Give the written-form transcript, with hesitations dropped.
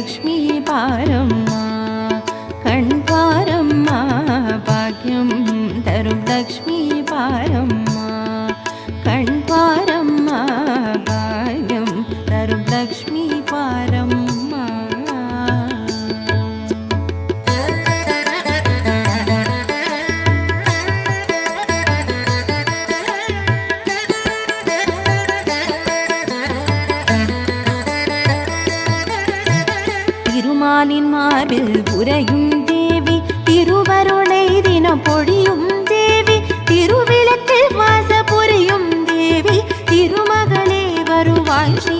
லக்ஷ்மி பாரம்மா கண் பாரம்மா பாக்கியம் தரும் லக்ஷ்மி பாரம்மா கண் பாரம்மா பாக்கியம் தரும் லக்ஷ்மி பாரம்மா. திருமாலின் மார்பில் உறையும் தேவி திருவருளை தினம் பொழியும் தேவி திருவிளக்கில் வாச புரியும் தேவி திருமகளே வருவாய் ஸ்ரீ